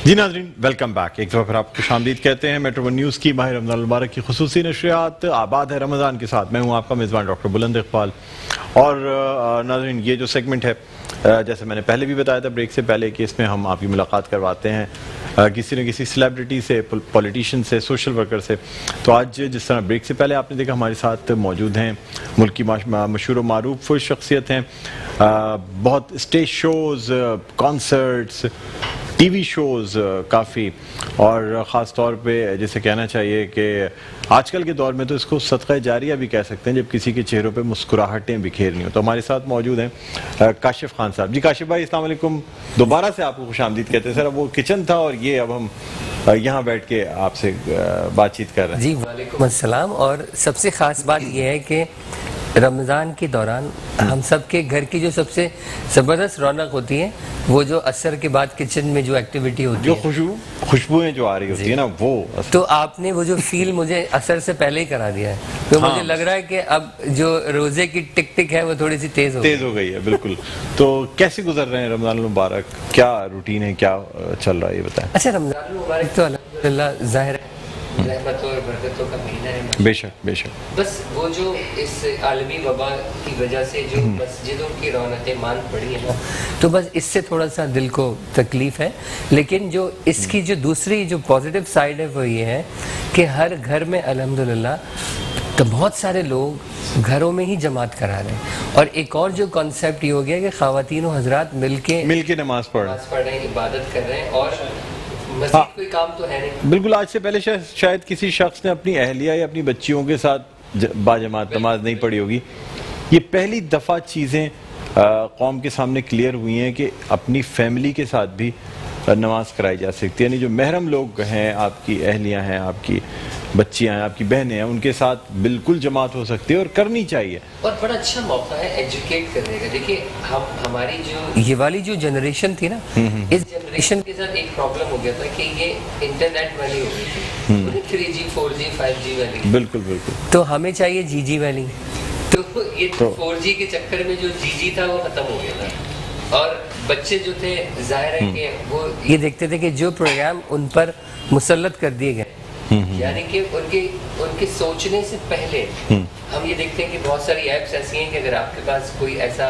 जी नाज़रीन, welcome back. एक दफ़ा फिर आपको खुशामदीद कहते हैं। मेट्रो वन न्यूज़ की माह रमज़ान मुबारक की खुसूसी नशरियात आबाद है रमज़ान के साथ। मैं हूँ आपका मेज़बान डॉक्टर बुलंद इकबाल। और नाज़रीन, ये जो सेगमेंट है, जैसे मैंने पहले भी बताया था ब्रेक से पहले, कि इसमें हम आपकी मुलाकात करवाते हैं किसी न किसी सेलिब्रिटी से, पॉलिटिशियन से, सोशल वर्कर से। तो आज जिस तरह ब्रेक से पहले आपने देखा, हमारे साथ मौजूद हैं मुल्क की मशहूर व मारूफ शख्सियत हैं। बहुत stage shows, concerts, TV shows काफ़ी, और ख़ास तौर पे जैसे कहना चाहिए कि आजकल के दौर में तो इसको सदक़ा जारिया भी कह सकते हैं, जब किसी के चेहरों पे मुस्कुराहटें बिखेरनी हो। तो हमारे साथ मौजूद हैं काशिफ खान साहब। जी काशिफ भाई, अस्सलाम वालेकुम। दोबारा से आपको खुशामदीद कहते हैं। सर, अब वो किचन था और ये अब हम यहाँ बैठ के आपसे बातचीत कर रहे हैं। जी वालेकुम अस्सलाम। और सबसे ख़ास बात यह है कि रमज़ान के दौरान हम सब के घर की जो सबसे ज़बरदस्त रौनक होती है, वो जो असर के बाद किचन में जो एक्टिविटी होती है, जो खुशबुएं जो आ रही होती है ना, वो तो आपने वो जो फील मुझे असर से पहले ही करा दिया है। तो मुझे लग रहा है कि अब जो रोज़े की टिक टिक है वो थोड़ी सी तेज़ हो गई है। बिल्कुल। तो कैसे गुजर रहे हैं रमज़ान मुबारक? क्या रूटीन है, क्या चल रहा है, ये बताएं। अच्छा, रमज़ान मुबारक तो अल्हम्दुलिल्लाह ज़ाहिर है रहमतों और बरकतों का महीना है। बेशक बेशक। बस वो जो इस आलमी वबा की वजह से जो मस्जिदों की रौनकें मान पड़ी है ना, तो बस इससे थोड़ा सा दिल को तकलीफ है। लेकिन जो इसकी जो दूसरी जो पॉजिटिव साइड है वो ये है कि हर घर में अल्हम्दुलिल्लाह तो बहुत सारे लोग घरों में ही जमात करा रहे हैं। और एक और जो कॉन्सेप्ट ये हो गया कि ख़वातीन और हज़रात मिलके नमाज पढ़ रहे हैं, इबादत कर रहे हैं, और कोई काम तो है नहीं। बिल्कुल। आज से पहले शायद किसी शख्स ने अपनी अहलिया या अपनी बच्चियों के साथ बाजमात नमाज नहीं पढ़ी होगी। ये पहली दफ़ा चीज़ें कौम के सामने क्लियर हुई हैं कि अपनी फैमिली के साथ भी नमाज कराई जा सकती है। यानी जो महरम लोग हैं, आपकी अहलियाँ हैं, आपकी बच्चियाँ हैं, आपकी बहनें हैं, उनके साथ बिल्कुल जमात हो सकती है और करनी चाहिए। और बड़ा अच्छा मौका है एजुकेट करने का। देखिए, हमारी जो ये वाली जो जनरेशन थी ना, इस जनरेशन के साथ एक प्रॉब्लम हो गया था कि ये इंटरनेट वाली हो गई थी, 3G 4G 5G वाली। बिल्कुल बिल्कुल। तो हमें चाहिए GG वाली। तो ये 4G के चक्कर में जो GG था वो खत्म हो गया था। और बच्चे जो थे, जाहिर है कि वो ये देखते थे कि जो प्रोग्राम उन पर मुसल्लत कर दिए गए, यानी कि उनके सोचने से पहले हम ये देखते हैं कि बहुत सारी ऐप्स ऐसी हैं कि अगर आपके पास कोई ऐसा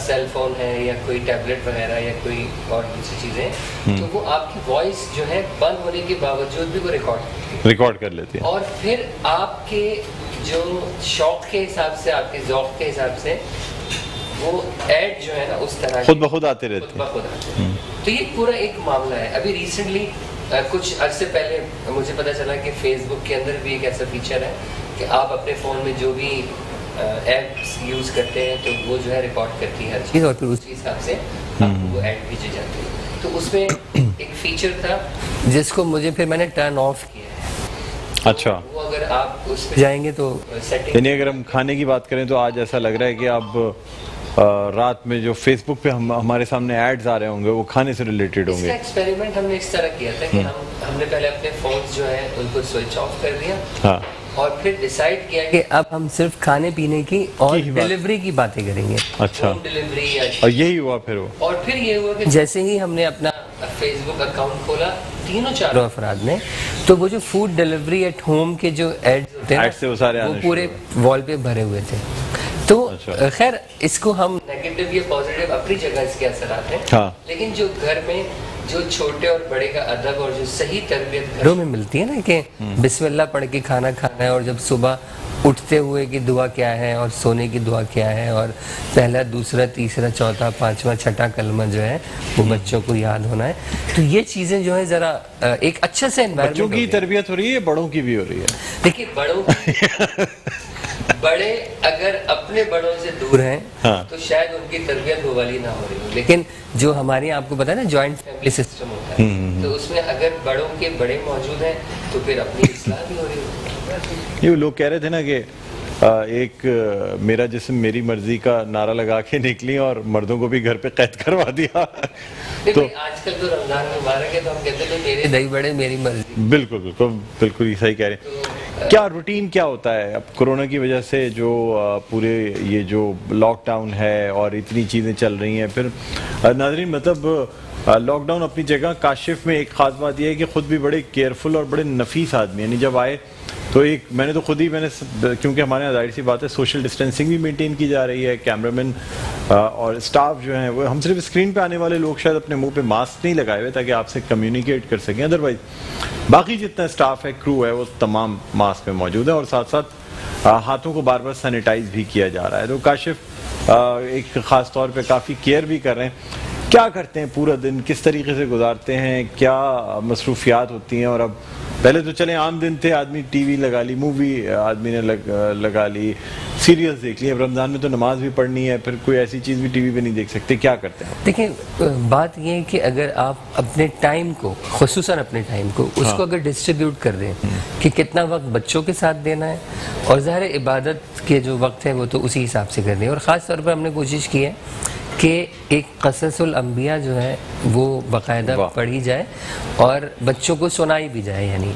सेल फोन है या कोई टैबलेट वगैरह या कोई और दूसरी चीज़ें, तो वो आपकी वॉइस जो है बंद होने के बावजूद भी वो रिकॉर्ड कर लेती है। और फिर आपके जो शौक के हिसाब से, आपके ज़ौक़ के हिसाब से वो ऐड जो है ना, उस तरह खुद ब खुद आते रहते हैं। तो ये पूरा एक मामला है। अभी रिसेंटली कुछ अर्से पहले मुझे पता चला कि फेसबुक के अंदर भी एक ऐसा फीचर है कि आप अपने फ़ोन में जो भी ऐप्स यूज़ करते हैं तो वो जो है रिकॉर्ड करती है हर चीज़, और फिर उसी हिसाब से आपको वो ऐड भेजे जाते हैं। तो उसमें एक फीचर था जिसको फिर मैंने टर्न ऑफ किया है। अच्छा। वो अगर आप उस पर जाएंगे तो सेटिंग, यानी अगर हम खाने की बात करें तो आज ऐसा लग रहा है कि अब रात में जो फेसबुक पे हमारे सामने एड्स आ रहे होंगे वो खाने से रिलेटेड होंगे। इसका एक्सपेरिमेंट हमने इस तरह किया था कि हमने पहले अपने फोन्स जो है उनको स्विच ऑफ कर दिया। हाँ। और फिर डिसाइड किया कि अब हम सिर्फ खाने पीने की और डिलीवरी की बातें करेंगे। अच्छा। डिलीवरी। और यही हुआ फिर और फिर ये हुआ कि जैसे ही हमने अपना फेसबुक अकाउंट खोला, तीनों चारों अफराद ने, तो वो जो फूड डिलीवरी एट होम के जो एड्स होते हैं वो पूरे वॉल पे भरे हुए थे। तो खैर, इसको हम नेगेटिव या पॉजिटिव अपनी जगह इसके असरात हैं। हाँ। लेकिन जो घर में जो छोटे और बड़े का अदब और जो सही तरबियत घरों में मिलती है ना, कि बिस्मिल्लाह पढ़ के खाना खाना है, और जब सुबह उठते हुए की दुआ क्या है और सोने की दुआ क्या है, और पहला, दूसरा, तीसरा, चौथा, पांचवा, छठा कलमा जो है वो बच्चों को याद होना है। तो ये चीज़ें जो है ज़रा एक अच्छा से एनवायरनमेंट, बच्चों की तरबियत हो रही है, बड़ों की भी हो रही है। देखिए, बड़े अगर अपने बड़ों से दूर हैं, हाँ, तो शायद उनकी तरबियत वो वाली ना हो रही हो। लेकिन जो हमारे आपको पता है ना, जॉइंट फैमिली सिस्टम होता है, तो उसमें अगर बड़ों के बड़े मौजूद हैं तो फिर अपनी इस्लाह भी हो रही है। ये लोग कह रहे थे ना कि एक मेरा जिस्म मेरी मर्जी का नारा लगा के निकली और मर्दों को भी घर पे कैद करवा दिया। तो आजकल तो रमजान मुबारक है, तो हम कहते हैं मेरे दही बड़े मेरी मर्जी। बिल्कुल बिल्कुल बिल्कुल ही सही कह रहे हैं। क्या रूटीन क्या होता है अब कोरोना की वजह से, जो पूरे ये जो लॉकडाउन है और इतनी चीज़ें चल रही हैं, फिर नाज़रीन मतलब लॉकडाउन अपनी जगह, काशिफ में एक खास बात यह है कि खुद भी बड़े केयरफुल और बड़े नफीस आदमी, यानी जब आए तो एक मैंने क्योंकि हमारे यहाँ जाहिर सी बात है सोशल डिस्टेंसिंग भी मेंटेन की जा रही है, कैमरामैन और स्टाफ जो हैं वो, हम सिर्फ स्क्रीन पे आने वाले लोग शायद अपने मुंह पे मास्क नहीं लगाए हुए ताकि आपसे कम्युनिकेट कर सकें, अदरवाइज बाकी जितना स्टाफ है, क्रू है, वो तमाम मास्क में मौजूद है और साथ साथ हाथों को बार बार सैनिटाइज भी किया जा रहा है। तो काशिफ एक ख़ास तौर पे काफ़ी केयर भी कर रहे हैं। क्या करते हैं पूरा दिन, किस तरीके से गुजारते हैं, क्या मसरूफियात होती हैं? और अब पहले तो चले आम दिन थे, आदमी टीवी लगा ली, मूवी आदमी ने लगा ली, सीरियल्स देख ली, अब रमज़ान में तो नमाज भी पढ़नी है, फिर कोई ऐसी चीज़ भी टीवी पे नहीं देख सकते, क्या करते हैं? देखिए बात ये है कि अगर आप अपने टाइम को, खुसूसन अपने टाइम को, उसको अगर डिस्ट्रीब्यूट कर दें कि कितना वक्त बच्चों के साथ देना है और ज़ाहिर इबादत के जो वक्त है वो तो उसी हिसाब से करनी है। और ख़ास तौर पर हमने कोशिश की है कि एक क़ससुल अंबिया जो है वो बाकायदा पढ़ी जाए और बच्चों को सुनाई भी जाए, यानी।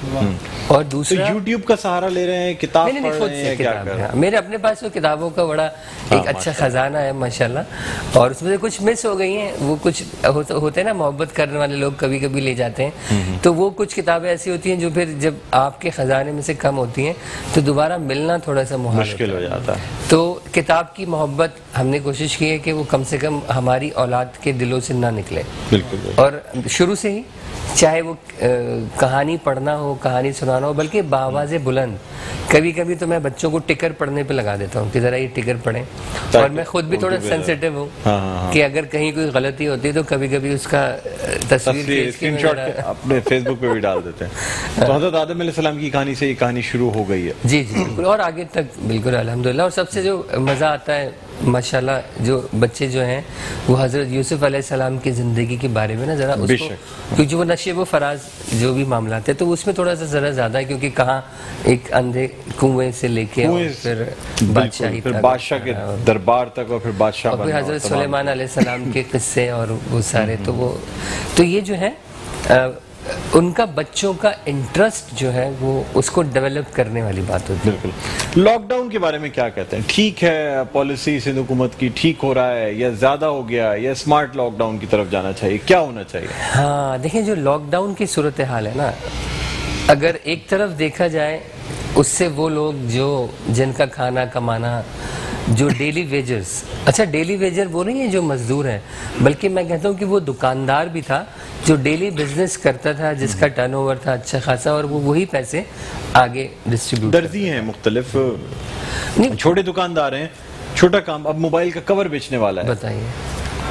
और दूसरा, तो यूट्यूब का सहारा ले रहे हैं, किताब पढ़ रहे हैं, क्या कर रहे हैं? मेरे अपने पास तो किताबों का बड़ा एक अच्छा खजाना है माशाल्लाह, और उसमें से कुछ मिस हो गई हैं, वो कुछ होते हैं ना, मोहब्बत करने वाले लोग कभी कभी ले जाते हैं, तो वो कुछ किताबें ऐसी होती हैं जो फिर जब आपके खजाने में से कम होती हैं तो दोबारा मिलना थोड़ा सा मुश्किल हो जाता है। तो किताब की मोहब्बत हमने कोशिश की है कि वो कम से कम हमारी औलाद के दिलों से ना निकले। बिल्कुल। और शुरू से ही, चाहे वो कहानी पढ़ना हो, कहानी सुनाना हो, बल्कि बावाज़े बुलंद, कभी कभी तो मैं बच्चों को टिकर पढ़ने पे लगा देता हूँ कि ज़रा ये टिकर पढ़ें, और मैं खुद भी थोड़ा सेंसिटिव हूँ कि अगर कहीं कोई गलती होती है तो कभी कभी उसका तस्वीर स्क्रीनशॉट अपने फेसबुक पे भी डाल देते हैं। तो हज़रत आदम अलैहिस्सलाम की कहानी से ये कहानी शुरू हो गई है। जी जी बिल्कुल, और आगे तक बिल्कुल अल्हम्दुलिल्लाह। और सबसे जो मज़ा आता है माशाल्लाह, जो बच्चे जो हैं वो हज़रत यूसुफ अलैहिस्सलाम की ज़िंदगी के बारे में ना ज़रा उसको, क्योंकि वो नशेब व फराज जो भी मामला थे तो उसमें थोड़ा सा ज़रा ज़्यादा है, क्योंकि कहाँ एक अंधे कुएं से लेके और फिर बादशाही तक, बादशाह के दरबार तक, और फिर बादशाह, और फिर हज़रत सुलेमान अलैहिस्सलाम के किस्से और वो सारे, तो ये जो है उनका बच्चों का इंटरेस्ट जो है वो उसको डेवलप करने वाली बात होती है। बिल्कुल। लॉकडाउन के बारे में क्या कहते हैं? ठीक है पॉलिसी सिंध हुकूमत की, ठीक हो रहा है या ज्यादा हो गया, या स्मार्ट लॉकडाउन की तरफ जाना चाहिए, क्या होना चाहिए? हाँ देखिए, जो लॉकडाउन की सूरत हाल है ना, अगर एक तरफ देखा जाए उससे वो लोग जो जिनका खाना कमाना, जो डेली वेजर्स, अच्छा डेली वेजर वो नहीं है जो मजदूर है, बल्कि मैं कहता हूँ कि वो दुकानदार भी था जो डेली बिजनेस करता था, जिसका टर्नओवर था अच्छा खासा, और वो वही पैसे आगे डिस्ट्रीब्यूट, दर्जी हैं, मुख्तलिफ छोटे दुकानदार हैं, छोटा काम, अब मोबाइल का कवर बेचने वाला है, बताइए,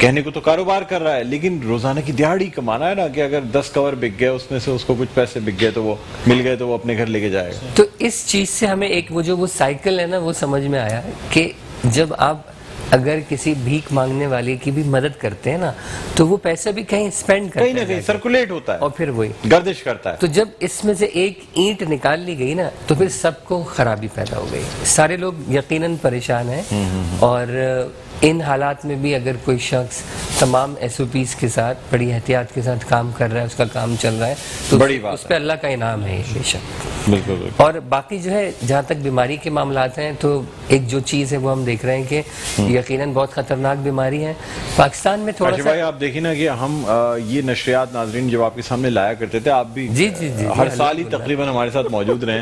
कहने को तो कारोबार कर रहा है, लेकिन रोजाना की दिहाड़ी कमाना है ना, कि अगर 10 कवर बिक गए, उसमें से उसको कुछ पैसे बिक गए तो वो मिल गए तो वो अपने घर लेके जाएगा। तो इस चीज से हमें एक वो साइकिल है ना, वो समझ में आया कि जब आप अगर किसी भीख मांगने वाले की भी मदद करते हैं ना, तो वो पैसा भी कहीं स्पेंड करता है, कहीं ना कहीं सर्कुलेट होता है और फिर वही गर्दिश करता है। तो जब इसमें से एक ईंट निकाल ली गई ना, तो फिर सबको खराबी पैदा हो गई, सारे लोग यकीनन परेशान हैं। और इन हालात में भी अगर कोई शख्स तमाम SOPs के साथ बड़ी एहतियात के साथ काम कर रहा है, उसका काम चल रहा है, तो बड़ी बात उस पर अल्लाह का इनाम है बेशक। बिल्कुल। और बाकी जो है, जहाँ तक बीमारी के मामलात हैं, तो एक जो चीज़ है वो हम देख रहे हैं कि यकीनन बहुत ख़तरनाक बीमारी है पाकिस्तान में। थोड़ा सा भाई आप देखिए ना कि हम ये नशरियात नाजरीन जब आपके सामने लाया करते थे, आप भी जी जी जी हर साल ही तकरीबन हमारे साथ मौजूद रहे,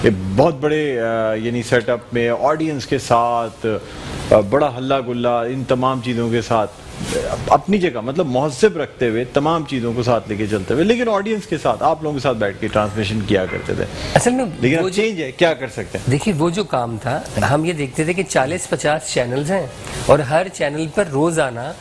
ये बहुत बड़े यानी सेटअप में ऑडियंस के साथ, बड़ा हल्ला गुल्ला, इन तमाम चीज़ों के साथ अपनी जगह मतलब महज़्ज़ब रखते हुए, तमाम चीज़ों को साथ लेके चलते हुए, लेकिन ऑडियंस के साथ, आप लोगों के साथ बैठ के ट्रांसमिशन किया करते थे। असल में लेकिन अब चेंज है, क्या कर सकते हैं? देखिए, वो जो काम था, हम ये देखते थे कि 40-50 चैनल्स हैं और हर चैनल पर रोजाना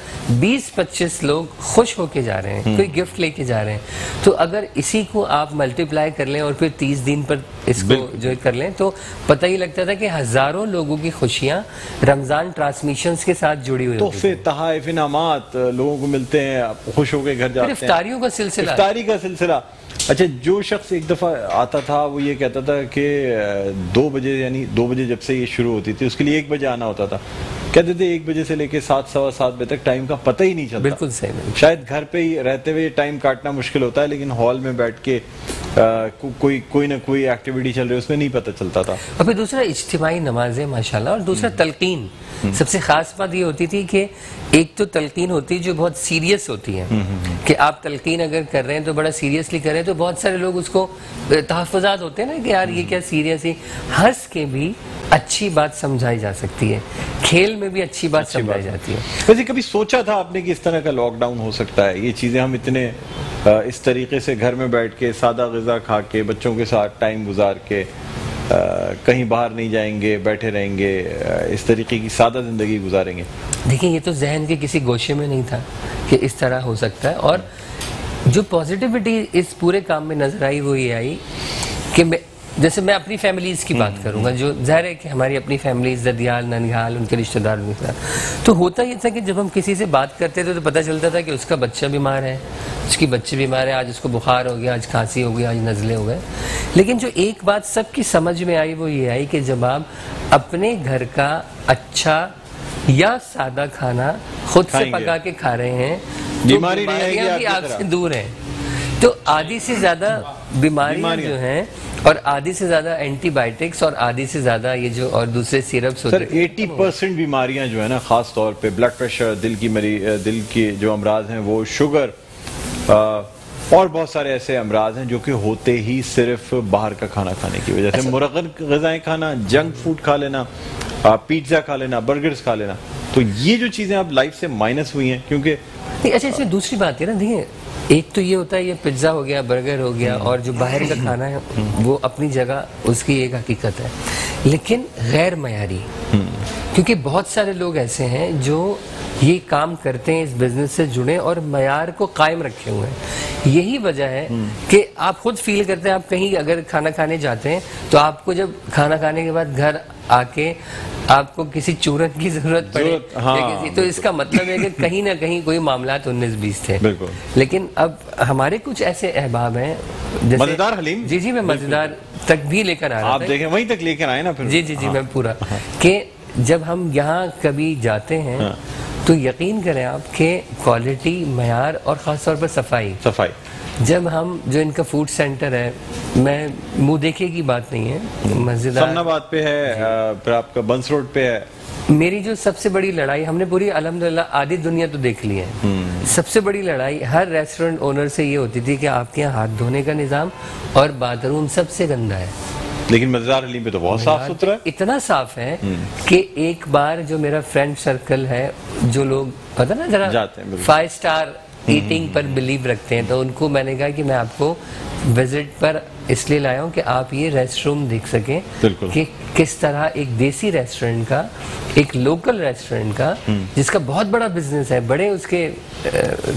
20-25 लोग खुश होके जा रहे हैं, कोई गिफ्ट लेके जा रहे हैं। तो अगर इसी को आप मल्टीप्लाई कर लें और फिर 30 दिन पर इसको जो कर लें, तो पता ही लगता था कि हजारों लोगों की खुशियां रमजान ट्रांसमिशंस के साथ जुड़ी हुई, तोहफे, तहाइफ, इनामात लोगों को मिलते हैं, खुश होकर घर जाते हैं, इफ्तारियों का सिलसिला, इफ्तारी का सिलसिला। अच्छा, जो शख्स एक दफ़ा आता था वो ये कहता था कि 2 बजे, यानी 2 बजे जब से ये शुरू होती थी, उसके लिए 1 बजे आना होता था, कहते थे 1 बजे से लेके 7, सवा 7 बजे तक टाइम का पता ही नहीं चलता। बिल्कुल सही। शायद घर पे ही रहते हुए टाइम काटना मुश्किल होता है, लेकिन हॉल में बैठ के कोई ना कोई एक्टिविटी चल रही है, उसमें नहीं पता चलता था। और फिर दूसरा इज्तिमाई नमाजें माशाल्लाह, और दूसरा तलकीन। सबसे खास बात ये होती थी कि एक तो तलकीन होती जो बहुत सीरियस होती है, कि आप तलकीन अगर कर रहे हैं तो बड़ा सीरियसली कर रहे हैं, तो बहुत सारे लोग उसको तहफ़्फ़ुज़ात होते हैं ना कि यार ये क्या सीरियस है। हंस के भी अच्छी बात समझाई जा सकती है, खेल में भी अच्छी बात समझाई जाती है। वैसे कभी सोचा था आपने कि इस तरह का लॉकडाउन हो सकता है? ये चीज़ें हम इतने इस तरीके से घर में बैठ के सादा ग़िज़ा खा के बच्चों के साथ टाइम गुजार के कहीं बाहर नहीं जाएंगे, बैठे रहेंगे, इस तरीके की सादा ज़िंदगी गुजारेंगे। देखिए ये तो जहन के किसी गोशे में नहीं था कि इस तरह हो सकता है। और जो पॉजिटिविटी इस पूरे काम में नजर आई वो ये आई कि जैसे मैं अपनी फैमिलीज की बात करूंगा, जो जाहिर है कि हमारी अपनी फैमिलीज ददियाल ननिहाल उनके रिश्तेदार उनके साथ, तो होता ये था कि जब हम किसी से बात करते थे तो पता चलता था कि उसका बच्चा बीमार है, उसकी बच्ची बीमार है, आज उसको बुखार हो गया, आज खांसी हो गई, आज नज़ले हो गए। लेकिन जो एक बात सबकी समझ में आई वो ये आई कि जब आप अपने घर का अच्छा या सादा खाना खुद से पका के खा रहे हैं तो बीमारियां भी आपसे दूर हैं। तो आधी से ज्यादा बीमारियां जो हैं और आधी से ज्यादा एंटीबायोटिक्स और आधी से ज्यादा ये जो और दूसरे सिरप्स होते हैं। सर 80% बीमारियां जो है ना, खास तौर पे ब्लड प्रेशर, दिल की जो अमराज हैं, वो शुगर और बहुत सारे ऐसे अमराज हैं जो कि होते ही सिर्फ बाहर का खाना खाने की वजह से। मुरगन ग़िज़ाएं खाना, जंक फूड खा लेना, पिज्ज़ा खा लेना, बर्गर्स खा लेना, तो ये जो चीज़ें अब लाइफ से माइनस हुई हैं। क्योंकि अच्छा इसमें दूसरी बात है ना, देखिए एक तो ये होता है ये पिज्ज़ा हो गया, बर्गर हो गया, और जो बाहर का खाना है वो अपनी जगह उसकी एक हकीकत है, लेकिन गैर मयारी। क्योंकि बहुत सारे लोग ऐसे हैं जो ये काम करते हैं, इस बिजनेस से जुड़े और मयार को कायम रखे हुए हैं। यही वजह है कि आप खुद फील करते हैं, आप कहीं अगर खाना खाने जाते हैं तो आपको जब खाना खाने के बाद घर आके आपको किसी चूरन की जरूरत पड़े हाँ, तो इसका मतलब है कि कहीं ना कहीं कोई मामला 19-20 थे। लेकिन अब हमारे कुछ ऐसे अहबाब हैं, मजेदार हलीम, जी मैं मजेदार तक भी लेकर आ रहा था। आप देखें वहीं तक लेकर आए ना फिर। जी मैं पूरा कि जब हम यहाँ कभी जाते हैं तो यकीन करें आप कि क्वालिटी, मयार और ख़ास तौर पर सफाई जब हम जो इनका फूड सेंटर है, मैं मुंह देखे की बात नहीं है, मस्जिद समनाबाद पे है, फिर आपका बंस रोड पे है। मेरी जो सबसे बड़ी लड़ाई, हमने पूरी अल्हम्दुलिल्लाह आधी दुनिया तो देख ली है, सबसे बड़ी लड़ाई हर रेस्टोरेंट ओनर से ये होती थी कि आपके यहाँ हाथ धोने का निज़ाम और बाथरूम सबसे गंदा है। लेकिन मज़ेदार हलीम पे तो बहुत साफ सुथरा है, इतना साफ है कि एक बार जो मेरा फ्रेंड सर्कल है, जो लोग पता ना जरा 5 स्टार ईटिंग पर बिलीव रखते हैं, तो उनको मैंने कहा कि मैं आपको विजिट पर इसलिए लाया हूँ कि आप ये रेस्टोरेंट देख सकें कि किस तरह एक देसी रेस्टोरेंट का, एक लोकल रेस्टोरेंट का जिसका बहुत बड़ा बिजनेस है, बड़े उसके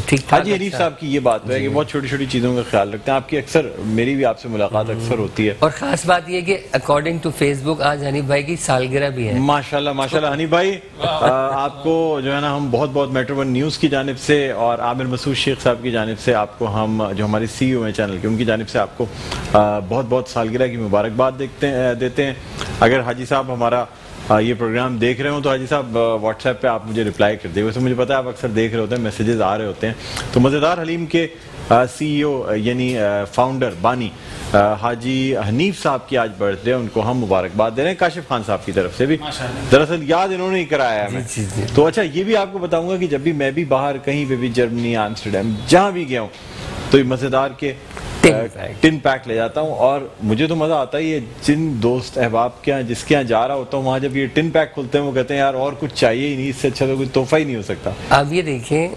ठीक ठाक। हाजी हनीफ साहब की ये बात है कि बहुत छोटी छोटी चीज़ों का ख्याल रखते हैं। आपकी अक्सर, मेरी भी आपसे मुलाकात अक्सर होती है, और ख़ास बात ये कि अकॉर्डिंग टू फेसबुक आज हनीफ भाई की सालगिरह भी है। माशाल्लाह हनीफ भाई, आपको जो है ना हम बहुत बहुत मेट्रो वन न्यूज़ की जानिब से और आमिर मसूद शेख साहब की जानिब से आपको, हम जो हमारे CEO हैं चैनल के, उनकी जानिब से आपको बहुत बहुत सालगिरह की मुबारकबाद देते हैं। अगर हाजी साहब हमारा ये प्रोग्राम देख रहे हो तो हाजी साहब व्हाट्सएप पे आप मुझे रिप्लाई कर दें। वैसे मुझे पता है आप अक्सर देख रहे होते हैं, मैसेजेस आ रहे होते हैं। तो मज़ेदार हलीम के CEO यानी फाउंडर बानी हाजी हनीफ साहब की आज बर्थडे, उनको हम मुबारकबाद दे रहे हैं काशिफ खान साहब की तरफ से भी। दरअसल याद इन्होंने ही कराया है हमें। तो अच्छा ये भी आपको बताऊंगा कि जब भी मैं भी बाहर कहीं पे भी, जर्मनी, एम्स्टर्डम, जहाँ भी गया हूँ, तो मज़ेदार के टिन पैक ले जाता हूँ। और मुझे तो मज़ा आता है, ये जिन दोस्त अहबाब के यहाँ, जिसके यहाँ जा रहा होता हूँ, वहाँ जब ये टिन पैक खुलते हैं वो कहते हैं यार और कुछ चाहिए ही नहीं, इससे अच्छा तो कोई तोहफा ही नहीं हो सकता। आप ये देखें,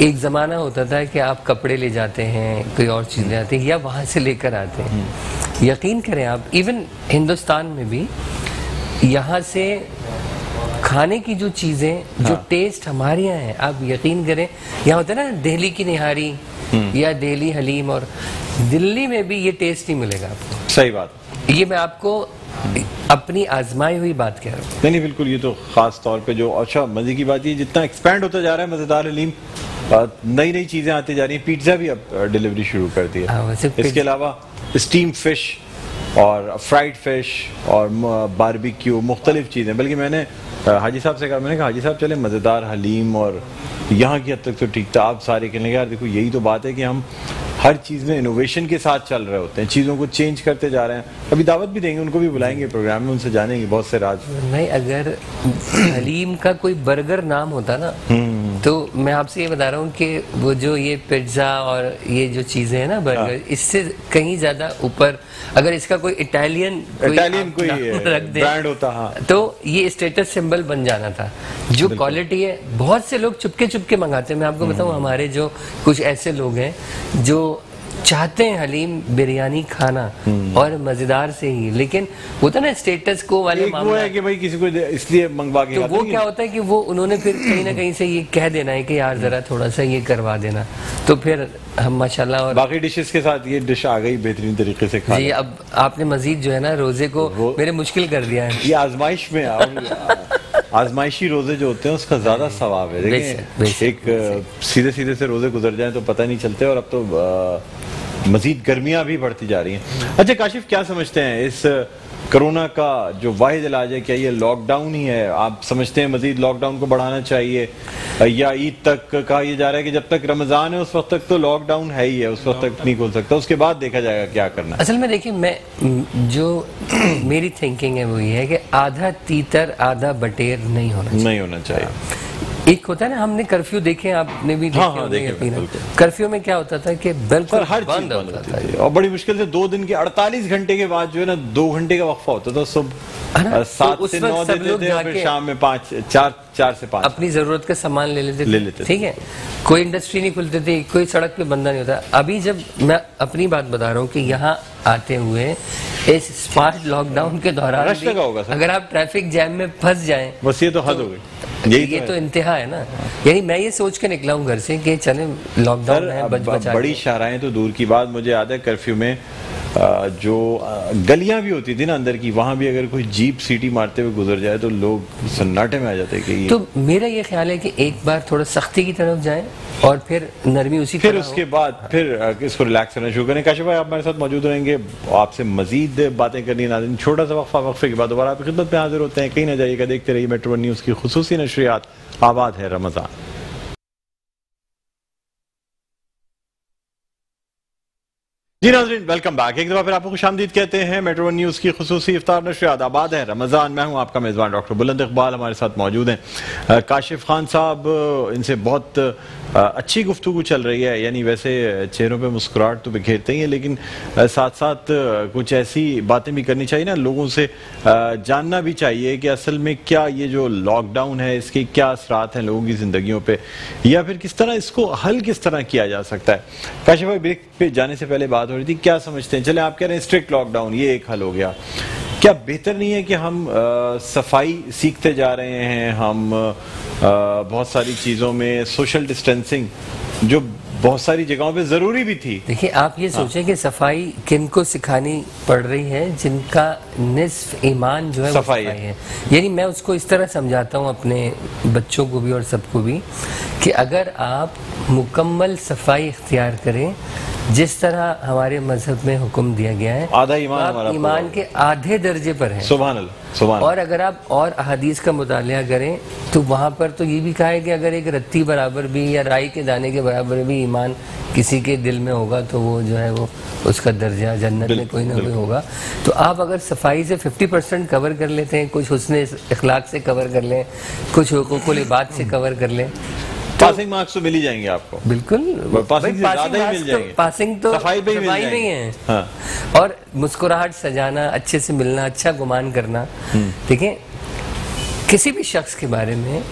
एक ज़माना होता था कि आप कपड़े ले जाते हैं, कोई और चीज़ ले आते हैं या वहाँ से लेकर आते हैं। यकीन करें आप, इवन हिंदुस्तान में भी यहाँ से खाने की जो चीज़ें, जो टेस्ट हमारे यहाँ है, आप यकीन करें, यहाँ होता है ना दिल्ली की निहारी या दिल्ली हलीम, और दिल्ली में भी ये टेस्ट नहीं मिलेगा आपको। सही बात, ये मैं आपको अपनी आजमाई हुई बात कह रहा हूँ। नहीं बिल्कुल, ये तो खास तौर पे जो अच्छा मजे की बात, ये जितना एक्सपैंड होता जा रहा है मज़ेदार हलीम, नई नई चीज़ें आती जा रही हैं। पिज्ज़ा भी अब डिलीवरी शुरू कर दी है। इसके अलावा स्टीम फिश और फ्राइड फिश और बारबेक्यू, मुख्तलिफ चीज़ें। बल्कि मैंने हाजी साहब से कहा, मैंने कहा हाजी साहब चले मज़ेदार हलीम और यहाँ की हद तक तो ठीक था, आप सारे कहने यार देखो यही तो बात है कि हम हर चीज में इनोवेशन के साथ चल रहे होते हैं, चीजों को चेंज करते जा रहे हैं। अभी दावत भी देंगे, उनको भी बुलाएंगे प्रोग्राम में, उनसे जानेंगे बहुत से राज। नहीं, अगर हलीम का कोई बर्गर नाम होता ना तो मैं आपसे ये बता रहा हूँ कि वो जो ये पिज्जा और ये जो चीजें हैं ना बर्गर, इससे कहीं ज्यादा ऊपर अगर इसका कोई इटालियन कोई रख दे ब्रांड होता, हाँ, तो ये स्टेटस सिंबल बन जाना था। जो क्वालिटी है, बहुत से लोग चुपके चुपके मंगाते हैं। मैं आपको बताऊं, हमारे जो कुछ ऐसे लोग हैं जो चाहते हैं हलीम बिरयानी खाना और मजेदार से ही, लेकिन होता ना स्टेटस को वाले मामला, वो है कि भाई किसी को इसलिए मंगवा के, तो वो क्या होता है कि वो उन्होंने फिर कहीं ना कहीं से ये कह देना है कि यार जरा थोड़ा सा ये करवा देना, तो फिर हम माशाल्लाह। और बाकी डिशेस के साथ ये डिश आ गई बेहतरीन तरीके से जी। अब आपने मजीद जो है ना रोजे को मेरे मुश्किल कर दिया है। ये आजमाइश में आजमाइशी रोजे जो होते हैं उसका ज्यादा सवाब है। देखिए, एक सीधे सीधे से रोजे गुजर जाए तो पता नहीं चलते, और अब तो मजीद गर्मियां भी बढ़ती जा रही हैं। अच्छा काशिफ, क्या समझते हैं इस कोरोना का जो वाहिद इलाज है, क्या ये लॉकडाउन ही है? आप समझते हैं मजीद लॉकडाउन को बढ़ाना चाहिए, या ईद तक कहा यह जा रहा है कि जब तक रमजान है उस वक्त तक तो लॉकडाउन है ही है, उस वक्त तक नहीं खोल सकता, उसके बाद देखा जाएगा क्या करना? असल में देखिए, मैं जो मेरी थिंकिंग है वो ये है कि आधा तीतर आधा बटेर नहीं होना चाहिए। एक होता है ना, हमने कर्फ्यू देखे, आपने भी देखे, कर्फ्यू में क्या होता था कि बिल्कुल हर बंद होता था, और बड़ी मुश्किल से 2 दिन के 48 घंटे के बाद जो है ना 2 घंटे का वक्फा होता था, सुबह 7 से 9 देते थे, और फिर शाम में 4 से 5 अपनी जरूरत का सामान ले लेते। ठीक है, कोई इंडस्ट्री नहीं खुलती थी, कोई सड़क पे बंदा नहीं होता। अभी जब मैं अपनी बात बता रहा हूँ कि यहाँ आते हुए इस स्मार्ट लॉकडाउन के दौरान अगर आप ट्रैफिक जैम में फंस जाएं, बस ये तो हद हो गई, ये तो इंतहा है ना। यानी मैं ये सोच के निकला हूँ घर से कि चले लॉकडाउन है, बड़ी शाहराएं तो दूर की बात, मुझे याद है कर्फ्यू में जो गलियां भी होती थी ना अंदर की, वहां भी अगर कोई जीप सीटी मारते हुए गुजर जाए तो लोग सन्नाटे में आ जाते कि तो मेरा ये ख्याल है कि एक बार थोड़ा सख्ती की तरफ जाएं और फिर नरमी उसी फिर उसके बाद फिर इसको रिलैक्स करना शुरू करें। काशिफ भाई, आप हमारे साथ मौजूद रहेंगे, आपसे मजीद बातें करनी है। नाज़रीन, छोटा सा वक्फे के बाद दोबारा आपकी खिदमत में हाजिर होते हैं। कहीं ना जाइएगा, देखते रहिए मेट्रो वन न्यूज़ की खुसूसी नशरियात आबाद है रमजान। जी नाज़रीन, वेलकम बैक। एक दफा फिर आपको खुशामदीद कहते हैं मेट्रो वन न्यूज़ की खुसूसी इफ्तार नशरियात आबाद है रमजान। मैं हूं आपका मेज़बान डॉक्टर बुलंद इकबाल, हमारे साथ मौजूद हैं काशिफ खान साहब। इनसे बहुत अच्छी गुफ्तगू चल रही है, यानी वैसे चेहरों पे मुस्कुराहट तो बिखेरते ही हैं, लेकिन साथ साथ कुछ ऐसी बातें भी करनी चाहिए ना, लोगों से जानना भी चाहिए कि असल में क्या ये जो लॉकडाउन है इसके क्या असरात हैं लोगों की ज़िंदगियों पे, या फिर किस तरह इसको हल किस तरह किया जा सकता है। काशिफ भाई, ब्रेक पे जाने से पहले बात हो रही थी, क्या समझते हैं, चले आप कह रहे हैं स्ट्रिक्ट लॉकडाउन ये एक हल हो गया, क्या बेहतर नहीं है कि हम सफाई सीखते जा रहे हैं, हम बहुत सारी चीज़ों में सोशल डिस्टेंसिंग जो बहुत सारी जगहों पे जरूरी भी थी। देखिए, आप ये सोचें कि सफाई किनको सिखानी पड़ रही है, जिनका निस्फ ईमान जो है सफाई है। यानी मैं उसको इस तरह समझाता हूँ अपने बच्चों को भी और सबको भी कि अगर आप मुकम्मल सफाई इख्तियार करें जिस तरह हमारे मजहब में हुक्म दिया गया है, आधा ईमान, आप ईमान के आधे दर्जे पर हैं। सुभान अल्लाह। और अगर आप और अहादीस का मुतालिया करें तो वहाँ पर तो ये भी कहा है कि अगर एक रत्ती बराबर भी या राई के दाने के बराबर भी ईमान किसी के दिल में होगा तो वो जो है वो उसका दर्जा जन्नत में कोई ना कोई होगा। तो आप अगर सफाई से 50% कवर कर लेते हैं, कुछ हुस्न इखलाक से कवर कर लें, कुछ हुकूकुल इबाद से कवर कर लें, पासिंग मार्क्स तो मिल ही जाएंगे आपको। बिल्कुल, पासिंग से ज्यादा ही मिल जाएंगे। पासिंग तो सफाई पे ही मिल जाएंगे। नहीं है। हाँ। और मुस्कुराहट सजाना, अच्छे से मिलना, अच्छा गुमान करना। देखिए, किसी भी शख्स के बारे में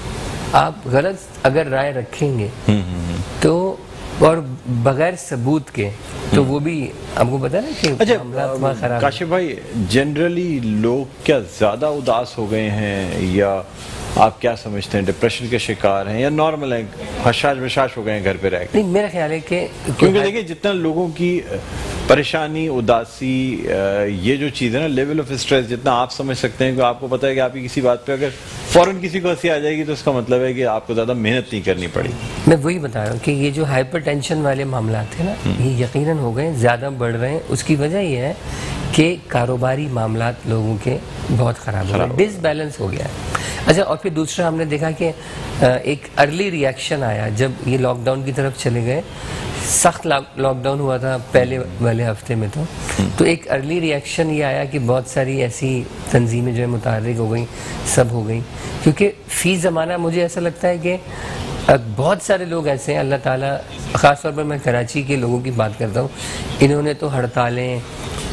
आप गलत अगर राय रखेंगे तो और बगैर सबूत के तो वो भी आपको पता है कि अच्छा खराब। काशिफ भाई, जनरली लोग क्या ज्यादा उदास हो गए हैं, या आप क्या समझते हैं डिप्रेशन के शिकार हैं, या नॉर्मल है, हशाश बशाश हो गए हैं घर पे रह के? नहीं, मेरा ख्याल है कि क्योंकि देखिए जितना लोगों की परेशानी, उदासी, ये जो चीज़ है ना, लेवल ऑफ स्ट्रेस जितना आप समझ सकते हैं, कि आपको पता है कि आपकी किसी बात पे अगर फौरन किसी को हंसी आ जाएगी तो उसका मतलब है कि आपको ज़्यादा मेहनत नहीं करनी पड़ी। मैं वही बता रहा हूँ कि ये जो हाइपर टेंशन वाले मामला थे ना, ये यकीनन हो गए, ज़्यादा बढ़ रहे हैं। उसकी वजह ये है कि कारोबारी मामला लोगों के बहुत ख़राब हो गए, डिसबैलेंस हो गया है। अच्छा, और फिर दूसरा हमने देखा कि एक अर्ली रिएक्शन आया जब ये लॉकडाउन की तरफ चले गए। सख्त लॉकडाउन हुआ था पहले वाले हफ्ते में, तो एक अर्ली रिएक्शन ये आया कि बहुत सारी ऐसी तंजीमें जो है मुतहर्रिक हो गई, सब हो गई, क्योंकि फ़ी ज़माना मुझे ऐसा लगता है कि बहुत सारे लोग ऐसे हैं, अल्लाह ताला, ख़ास तौर पर मैं कराची के लोगों की बात करता हूँ, इन्होंने तो हड़तालें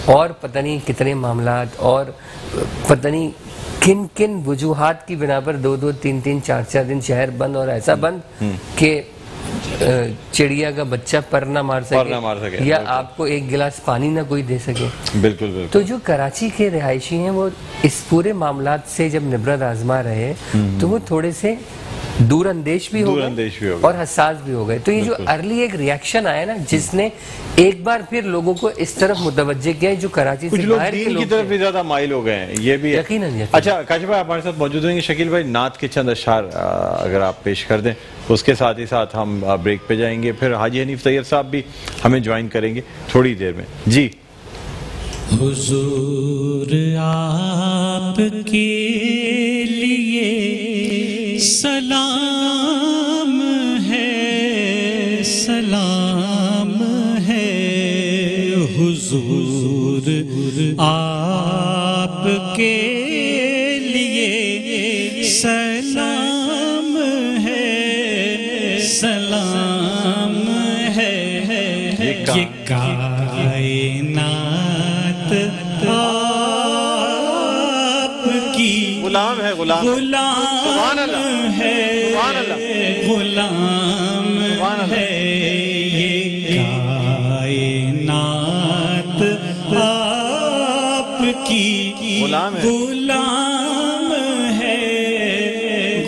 और पता नहीं कितने मामलात और पता नहीं किन किन वजूहात की बिना पर 2-2, 3-3, 4-4 दिन शहर बंद, और ऐसा बंद कि चिड़िया का बच्चा पर ना मार सके या आपको एक गिलास पानी ना कोई दे सके। बिल्कुल बिल्कुल। तो जो कराची के रिहायशी हैं वो इस पूरे मामलात से जब निबरत आजमा रहे तो वो थोड़े से दूर अंदेश भी हो गए और हसास भी हो गए। तो ये जो अर्ली एक रिएक्शन आया ना, जिसने एक बार फिर लोगों को इस तरफ मुतवज्जे किया है जो कराची से बाहर के लोग की तरफ भी ज्यादा माइल हो गए हैं, ये भी यकीनन। अच्छा काशिफ भाई हमारे साथ मौजूद रहेंगे। शकील भाई, नात के चंद अशआर अगर आप पेश कर दें, उसके साथ ही साथ हम ब्रेक पे जाएंगे, फिर हाजी हनीफ तैयब साहब भी हमें ज्वाइन करेंगे थोड़ी देर में। जी। हुजूर आपके लिए सलाम है, सलाम है, हुजूर आपके लिए सलाम है, सलाम है, ये कायनात आपकी गुलाम है, गुलाम है, गुलाम है, ये कायनात आपकी गुलाम है,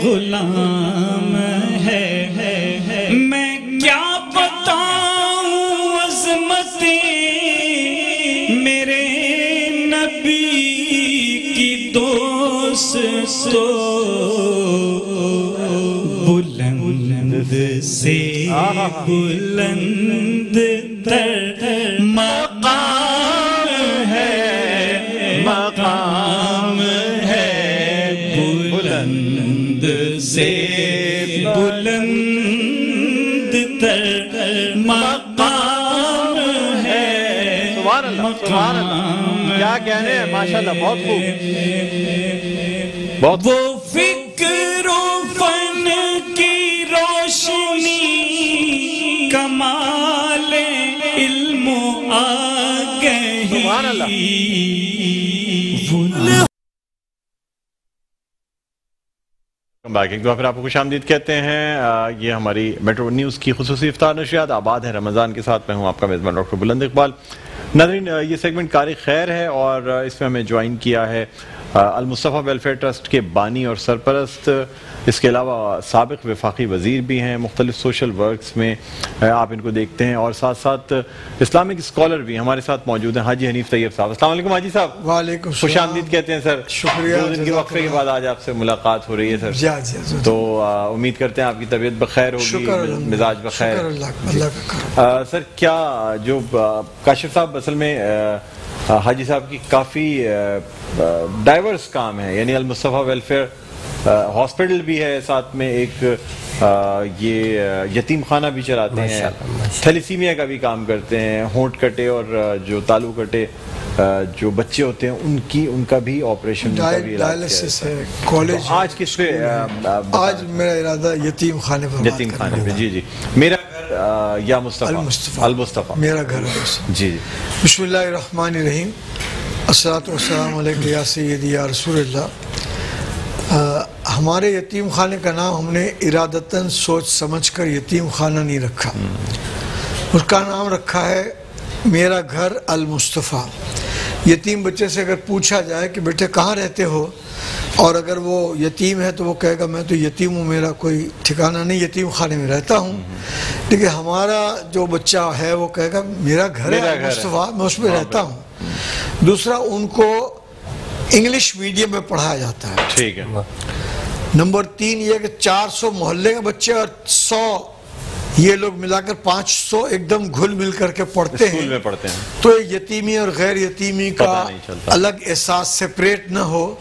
गुलाम है। मैं क्या बताऊं अज़मतें मेरे नबी की दोस्तों, बुलंद से बुलंद तर मकाम है, मकाम है, बुलंद से बुलंद तर मकाम है, मकाम। क्या कहने हैं, माशाल्लाह, बहुत खूब, बहुत। वो फिक्र फन की रोशनी कमाल इल्मो आ गई। एक बार फिर आपको खुशामदीद कहते हैं। ये हमारी मेट्रो न्यूज़ की खुसूसी इफ्तार नशरियात आबाद है रमज़ान के साथ। मैं हूँ आपका मेज़बान डॉक्टर बुलंद इकबाल। नाज़रीन, ये सेगमेंट कारी खैर है और इसमें हमें ज्वाइन किया है अल मुस्तफ़ा वेलफेयर ट्रस्ट के बानी और सरपरस्त, इसके अलावा साबिक़ वफाकी वज़ीर भी हैं, मुख्तलिफ सोशल वर्क्स में आप इनको देखते हैं, और साथ साथ इस्लामिक स्कॉलर भी हमारे साथ मौजूद हैं, हाजी हनीफ तैयब साहब। अस्सलाम वालेकुम हाजी साहब। वालेकुम सलाम। खुशामदीद कहते हैं सर। शुक्रिया। 2 दिन के वक्फे के बाद आज आपसे मुलाकात हो रही है सर। तो उम्मीद करते हैं आपकी तबीयत बखैर होगी, मिजाज बखैर। सर, क्या जो काशिफ साहब असल में हाजी साहब की काफ़ी डाइवर्स काम है, यानी अल मुस्तफ़ा वेलफेयर हॉस्पिटल भी है, साथ में एक ये यतीम खाना भी चलाते हैं, थैलीसीमिया का भी काम करते हैं, होंठ कटे और जो तालू कटे जो बच्चे होते हैं उनका भी ऑपरेशन, डायलिसिस है, कॉलेज। तो आज किस पे? आज मेरा इरादा यतीम खाने पर। यतीम खाने पे, जी जी। मेरा घर या मुस्तफ़ा, अल मुस्तफ़ा मेरा घर है जी। बिस्मिल्लाहिर्रहमानिर्रहीम, अस्सलातु वस्सलामु अलैका या सय्यदी या रसूलल्लाह। हमारे यतीम खाने का नाम हमने इरादतन सोच समझकर यतीम खाना नहीं रखा, उसका नाम रखा है मेरा घर अल मुस्तफ़ा। यतीम बच्चे से अगर पूछा जाए कि बेटे कहाँ रहते हो, और अगर वो यतीम है तो वो कहेगा मैं तो यतीम हूँ, मेरा कोई ठिकाना नहीं, यतीम खाने में रहता हूँ। लेकिन हमारा जो बच्चा है वो कहेगा मेरा घर है अल मुस्तफ़ा, मैं उसमें रहता हूँ। दूसरा, उनको इंग्लिश मीडियम में पढ़ाया जाता है, ठीक है। नंबर 3 ये कि 400 मोहल्ले के बच्चे और 100 ये लोग मिलाकर 500 एकदम घुल मिल करके पढ़ते हैं, में पढ़ते हैं। तो यतीमी और गैर यतीमी का अलग एहसास सेपरेट न हो।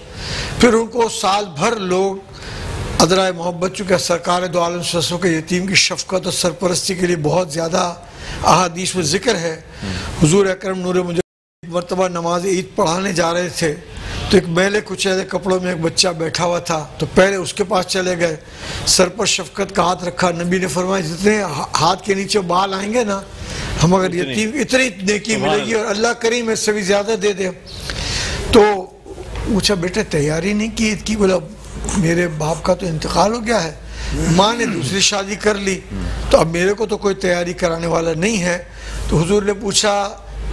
फिर उनको साल भर लोग अदराए मोहब्बत, चूँकि सरकार दो आलम सल्लल्लाहु के यतीम की शफकत और सरपरस्ती के लिए बहुत ज़्यादा अहादीस में जिक्र है। हुजूर अकरम नूर मुझे मरतबा नमाज ईद पढ़ाने जा रहे थे तो एक मैले कुचैले कपड़ों में एक बच्चा बैठा हुआ था, तो पहले उसके पास चले गए, सर पर शफकत का हाथ रखा। नबी ने फरमाया जितने हाथ के नीचे बाल आएंगे ना, हम अगर यतीम इतनी नेकी मिलेगी और अल्लाह करीम इससे भी ज़्यादा दे दे। तो पूछा बेटे तैयारी नहीं की ईद की? बोला मेरे बाप का तो इंतकाल हो गया है, माँ ने दूसरी शादी कर ली, तो अब मेरे को तो कोई तैयारी कराने वाला नहीं है। तो हुजूर ने पूछा,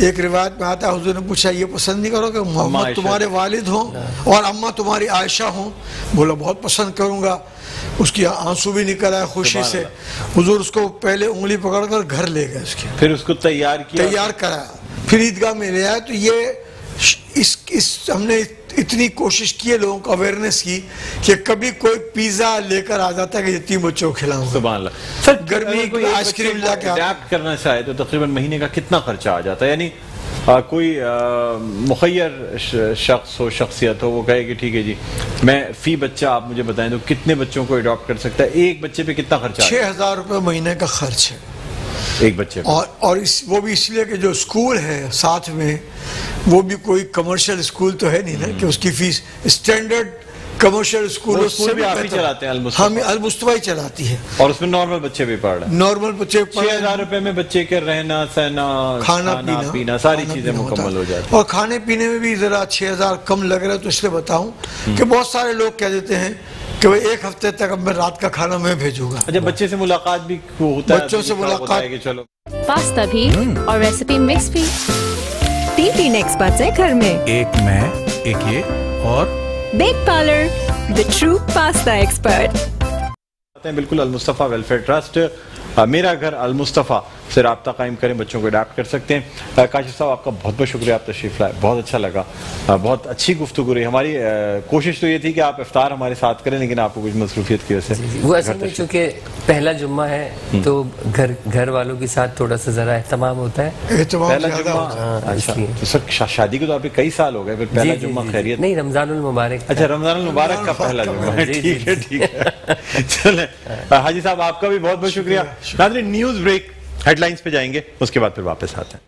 एक रिवायत में आता है हुजूर ने पूछा ये पसंद नहीं करोगे मोहम्मद तुम्हारे वालिद हों और अम्मा तुम्हारी आयशा हों? बोला बहुत पसंद करूँगा। उसकी आंसू भी निकल आए खुशी से। हुजूर उसको पहले उंगली पकड़कर घर ले गए, उसकी फिर उसको तैयार कराया, फिर ईदगाह में ले आया। तो ये इस हमने इतनी कोशिश की है लोगों को अवेयरनेस की कि कभी कोई पिज्जा लेकर आ जाता है कि यतीम बच्चों को खिलाऊंगा। सुभान अल्लाह। सर गर्मी कोई आइसक्रीम लाके अडैप्ट करना चाहे तो तकरीबन महीने का कितना खर्चा आ जाता है? यानी कोई मुखय्यर शख्स हो, शख्सियत हो, वो कहे कि ठीक है जी मैं फी बच्चा आप मुझे बताएं तो कितने बच्चों को अडॉप्ट कर सकता है? एक बच्चे पे कितना खर्चा? 6,000 रुपये महीने का खर्च है एक बच्चे पे। और वो भी इसलिए कि जो स्कूल है साथ में वो भी कोई कमर्शियल स्कूल तो है नहीं ना कि उसकी फीस स्टैंडर्ड कमर्शियल स्कूलों से भी आप ही चलाते हैं? हम अल-मुस्तफा ही चलाती है और उसमें नॉर्मल बच्चे भी पढ़ रहे हैं? नॉर्मल बच्चे 6,000 रुपए में बच्चे के रहना सहना खाना पीना सारी चीजें मुकम्मल हो जाती है। और खाने पीने में भी जरा 6,000 कम लग रहा है। तो इसलिए बताऊं कि बहुत सारे लोग कह देते हैं कि भाई एक हफ्ते तक अब मैं रात का खाना मैं भेजूंगा। अच्छा, बच्चे से मुलाकात भी होता है? बच्चों से मुलाकात कि चलो पास्ता भी और रेसिपी मिक्स भी 3 एक्सपर्ट्स है घर में, एक मैं, एक ये और bake parlour the true pasta expert. बिल्कुल अल-मुस्तफा वेलफेयर ट्रस्ट, मेरा घर अल-मुस्तफा से रब्ता कायम करें, बच्चों को अडैप्ट कर सकते हैं। काशिफ साहब आपका बहुत बहुत शुक्रिया, आप तशरीफ लाए, बहुत अच्छा लगा, बहुत अच्छी गुफ्तगू रही। हमारी कोशिश तो ये थी कि आप इफ्तार हमारे साथ करें, लेकिन आपको कुछ मसरूफियत की वजह से वो असल में चूंकि पहला जुम्मा है तो घर वालों के साथ थोड़ा सा जरा एहतमाम होता है। पहला जुम्मा? अच्छा, तो सर शादी को तो आपके कई साल हो गए, फिर पहला जुम्मा खैरियत नहीं, रमजानुल मुबारक। अच्छा, रमजानुल मुबारक का पहला जुम्मा है, ठीक है ठीक है। चले हाजी साहब आपका भी बहुत बहुत शुक्रिया। नाज़रीन न्यूज़ ब्रेक, हेडलाइंस पे जाएंगे, उसके बाद फिर वापस आते हैं।